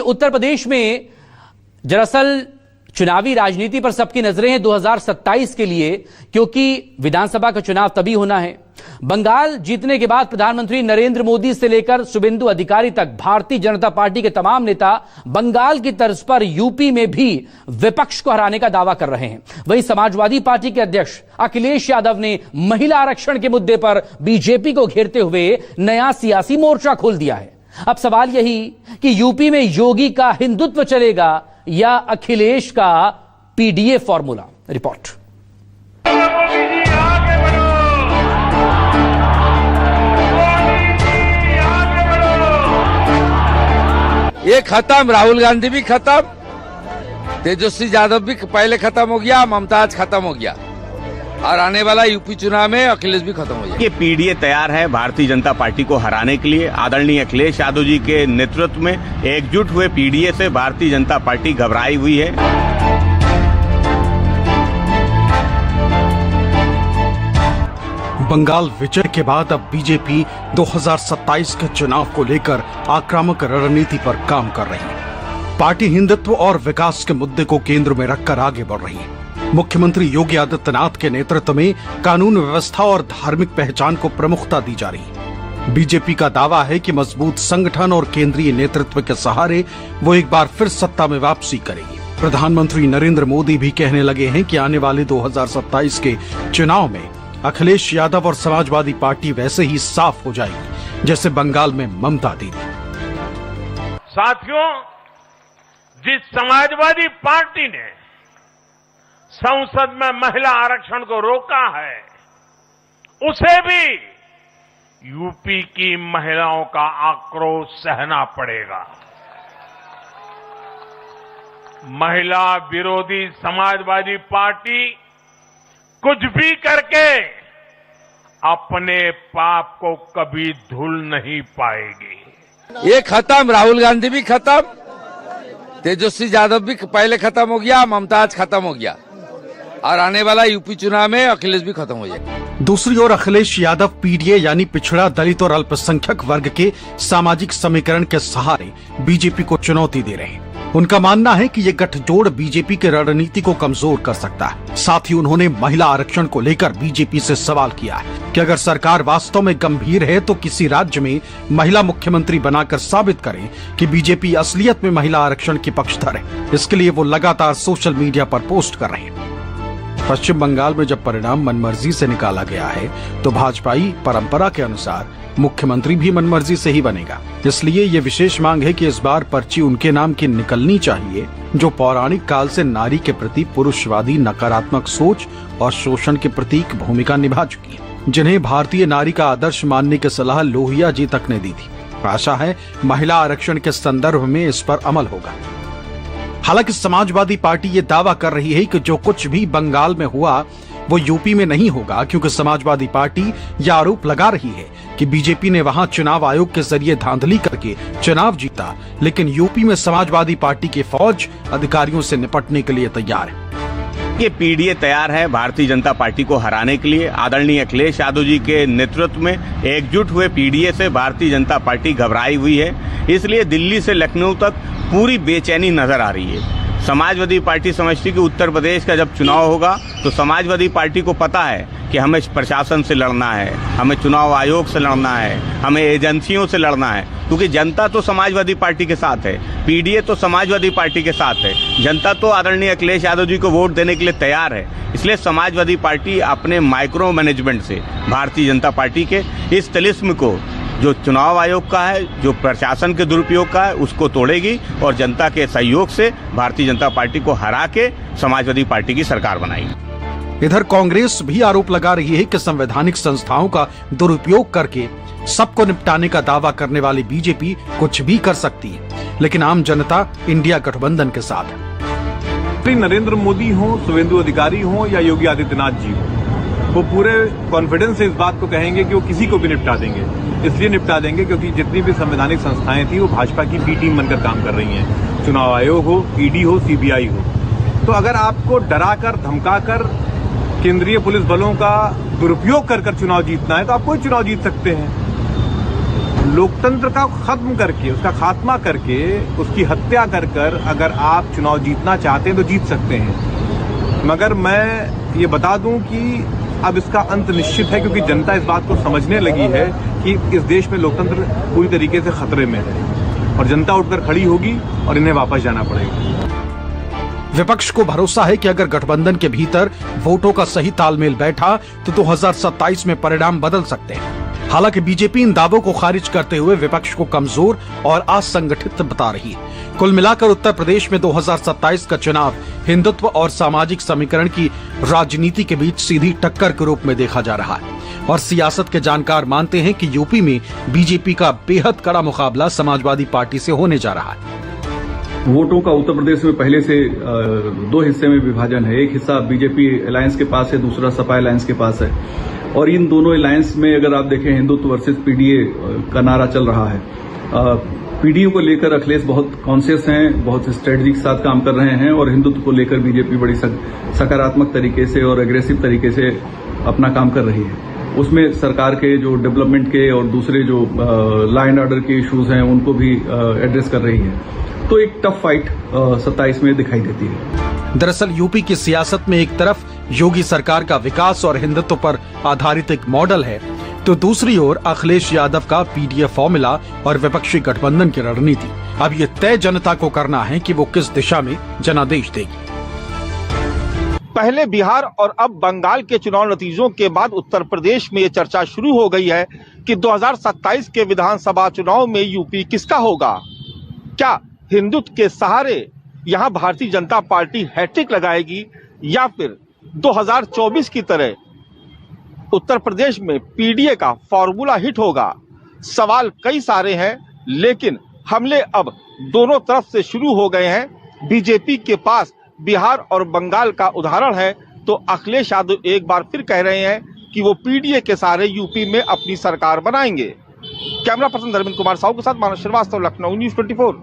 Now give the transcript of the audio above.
उत्तर प्रदेश में दरअसल चुनावी राजनीति पर सबकी नजरें हैं 2027 के लिए, क्योंकि विधानसभा का चुनाव तभी होना है। बंगाल जीतने के बाद प्रधानमंत्री नरेंद्र मोदी से लेकर शुभेंदु अधिकारी तक भारतीय जनता पार्टी के तमाम नेता बंगाल की तर्ज पर यूपी में भी विपक्ष को हराने का दावा कर रहे हैं। वहीं समाजवादी पार्टी के अध्यक्ष अखिलेश यादव ने महिला आरक्षण के मुद्दे पर बीजेपी को घेरते हुए नया सियासी मोर्चा खोल दिया है। अब सवाल यही कि यूपी में योगी का हिंदुत्व चलेगा या अखिलेश का पीडीए फॉर्मूला। रिपोर्ट। ये खत्म, राहुल गांधी भी खत्म, तेजस्वी यादव भी पहले खत्म हो गया, ममताज खत्म हो गया, और आने वाला यूपी चुनाव में अखिलेश भी खत्म हो जाएगा। ये पीडीए तैयार है भारतीय जनता पार्टी को हराने के लिए। आदरणीय अखिलेश यादव जी के नेतृत्व में एकजुट हुए पीडीए से भारतीय जनता पार्टी घबराई हुई है। बंगाल विजय के बाद अब बीजेपी 2027 के चुनाव को लेकर आक्रामक रणनीति पर काम कर रही है। पार्टी हिंदुत्व और विकास के मुद्दे को केंद्र में रखकर आगे बढ़ रही है। मुख्यमंत्री योगी आदित्यनाथ के नेतृत्व में कानून व्यवस्था और धार्मिक पहचान को प्रमुखता दी जा रही है। बीजेपी का दावा है कि मजबूत संगठन और केंद्रीय नेतृत्व के सहारे वो एक बार फिर सत्ता में वापसी करेगी। प्रधानमंत्री नरेंद्र मोदी भी कहने लगे हैं कि आने वाले 2027 के चुनाव में अखिलेश यादव और समाजवादी पार्टी वैसे ही साफ हो जाएगी जैसे बंगाल में ममता दीदी। साथियों, जिस समाजवादी पार्टी ने संसद में महिला आरक्षण को रोका है, उसे भी यूपी की महिलाओं का आक्रोश सहना पड़ेगा। महिला विरोधी समाजवादी पार्टी कुछ भी करके अपने पाप को कभी धुल नहीं पाएगी। ये खत्म, राहुल गांधी भी खत्म, तेजस्वी यादव भी पहले खत्म हो गया, ममताज खत्म हो गया, और आने वाला यूपी चुनाव में अखिलेश भी खत्म हो जाएगा। दूसरी ओर अखिलेश यादव पीडीए यानी पिछड़ा, दलित और अल्पसंख्यक वर्ग के सामाजिक समीकरण के सहारे बीजेपी को चुनौती दे रहे हैं। उनका मानना है कि ये गठजोड़ बीजेपी की रणनीति को कमजोर कर सकता है। साथ ही उन्होंने महिला आरक्षण को लेकर बीजेपी से सवाल किया है कि अगर सरकार वास्तव में गंभीर है तो किसी राज्य में महिला मुख्यमंत्री बनाकर साबित करें कि बीजेपी असलियत में महिला आरक्षण के पक्षधर है। इसके लिए वो लगातार सोशल मीडिया पर पोस्ट कर रहे हैं। पश्चिम बंगाल में जब परिणाम मनमर्जी से निकाला गया है तो भाजपाई परंपरा के अनुसार मुख्यमंत्री भी मनमर्जी से ही बनेगा। इसलिए ये विशेष मांग है कि इस बार पर्ची उनके नाम की निकलनी चाहिए जो पौराणिक काल से नारी के प्रति पुरुषवादी नकारात्मक सोच और शोषण के प्रतीक भूमिका निभा चुकी है, जिन्हें भारतीय नारी का आदर्श मानने की सलाह लोहिया जी तक ने दी थी। आशा है महिला आरक्षण के संदर्भ में इस पर अमल होगा। हालांकि समाजवादी पार्टी ये दावा कर रही है कि जो कुछ भी बंगाल में हुआ वो यूपी में नहीं होगा, क्योंकि समाजवादी पार्टी यह आरोप लगा रही है कि बीजेपी ने वहां चुनाव आयोग के जरिए धांधली करके चुनाव जीता, लेकिन यूपी में समाजवादी पार्टी की फौज अधिकारियों से निपटने के लिए तैयार है। ये पीडीए तैयार है भारतीय जनता पार्टी को हराने के लिए। आदरणीय अखिलेश यादव जी के नेतृत्व में एकजुट हुए पीडीए से भारतीय जनता पार्टी घबराई हुई है। इसलिए दिल्ली से लखनऊ तक पूरी बेचैनी नजर आ रही है। समाजवादी पार्टी समझती कि उत्तर प्रदेश का जब चुनाव होगा तो समाजवादी पार्टी को पता है कि हमें प्रशासन से लड़ना है, हमें चुनाव आयोग से लड़ना है, हमें एजेंसियों से लड़ना है, क्योंकि जनता तो समाजवादी पार्टी के साथ है, पीडीए तो समाजवादी पार्टी के साथ है। जनता तो आदरणीय अखिलेश यादव जी को वोट देने के लिए तैयार है। इसलिए समाजवादी पार्टी अपने माइक्रो मैनेजमेंट से भारतीय जनता पार्टी के इस तिलिस्म को, जो चुनाव आयोग का है, जो प्रशासन के दुरुपयोग का है, उसको तोड़ेगी और जनता के सहयोग से भारतीय जनता पार्टी को हरा के समाजवादी पार्टी की सरकार बनाएगी। इधर कांग्रेस भी आरोप लगा रही है कि संवैधानिक संस्थाओं का दुरुपयोग करके सबको निपटाने का दावा करने वाली बीजेपी कुछ भी कर सकती है, लेकिन आम जनता इंडिया गठबंधन के साथ है। नरेंद्र मोदी हो, शुभेंदु अधिकारी हो या योगी आदित्यनाथ जी हो, वो पूरे कॉन्फिडेंस से इस बात को कहेंगे कि वो किसी को भी निपटा देंगे। इसलिए निपटा देंगे क्योंकि जितनी भी संवैधानिक संस्थाएं थी वो भाजपा की बी टीम बनकर काम कर रही हैं। चुनाव आयोग हो, ईडी हो, सीबीआई हो। तो अगर आपको डराकर, धमकाकर केंद्रीय पुलिस बलों का दुरुपयोग कर चुनाव जीतना है तो आप कोई चुनाव जीत सकते हैं। लोकतंत्र का खत्म करके, उसका खात्मा करके, उसकी हत्या कर अगर आप चुनाव जीतना चाहते हैं तो जीत सकते हैं। मगर मैं ये बता दूं कि अब इसका अंत निश्चित है, क्योंकि जनता इस बात को समझने लगी है कि इस देश में लोकतंत्र पूरी तरीके से खतरे में है और जनता उठकर खड़ी होगी और इन्हें वापस जाना पड़ेगा। विपक्ष को भरोसा है कि अगर गठबंधन के भीतर वोटों का सही तालमेल बैठा तो 2027 में परिणाम बदल सकते हैं। हालांकि बीजेपी इन दावों को खारिज करते हुए विपक्ष को कमजोर और असंगठित बता रही है। कुल मिलाकर उत्तर प्रदेश में 2027 का चुनाव हिंदुत्व और सामाजिक समीकरण की राजनीति के बीच सीधी टक्कर के रूप में देखा जा रहा है और सियासत के जानकार मानते हैं कि यूपी में बीजेपी का बेहद कड़ा मुकाबला समाजवादी पार्टी से होने जा रहा है। वोटों का उत्तर प्रदेश में पहले से दो हिस्से में विभाजन है। एक हिस्सा बीजेपी अलायंस के पास है, दूसरा सपा अलायंस के पास है और इन दोनों अलायंस में अगर आप देखें हिंदुत्व वर्सेस पीडीए का नारा चल रहा है। पीडीए को लेकर अखिलेश बहुत कॉन्शियस हैं, बहुत स्ट्रेटजी के साथ काम कर रहे हैं और हिंदुत्व को लेकर बीजेपी बड़ी सकारात्मक तरीके से और एग्रेसिव तरीके से अपना काम कर रही है। उसमें सरकार के जो डेवलपमेंट के और दूसरे जो लॉ एंड ऑर्डर के इश्यूज हैं उनको भी एड्रेस कर रही है। तो एक टफ फाइट 27 में दिखाई देती है। दरअसल यूपी की सियासत में एक तरफ योगी सरकार का विकास और हिंदुत्व पर आधारित एक मॉडल है, तो दूसरी ओर अखिलेश यादव का पीडीए फॉर्मूला और विपक्षी गठबंधन की रणनीति। अब ये तय जनता को करना है कि वो किस दिशा में जनादेश देगी। पहले बिहार और अब बंगाल के चुनाव नतीजों के बाद उत्तर प्रदेश में ये चर्चा शुरू हो गई है कि 2027 के विधानसभा चुनाव में यूपी किसका होगा। क्या हिंदुत्व के सहारे यहां भारतीय जनता पार्टी हैट्रिक लगाएगी या फिर 2024 की तरह उत्तर प्रदेश में पीडीए का फॉर्मूला हिट होगा। सवाल कई सारे हैं, लेकिन हमले अब दोनों तरफ से शुरू हो गए हैं। बीजेपी के पास बिहार और बंगाल का उदाहरण है, तो अखिलेश यादव एक बार फिर कह रहे हैं कि वो पीडीए के सहारे यूपी में अपनी सरकार बनाएंगे। कैमरा पर्सन धर्मेंद्र कुमार साहू के साथ मानव श्रीवास्तव, लखनऊ न्यूज़ 24।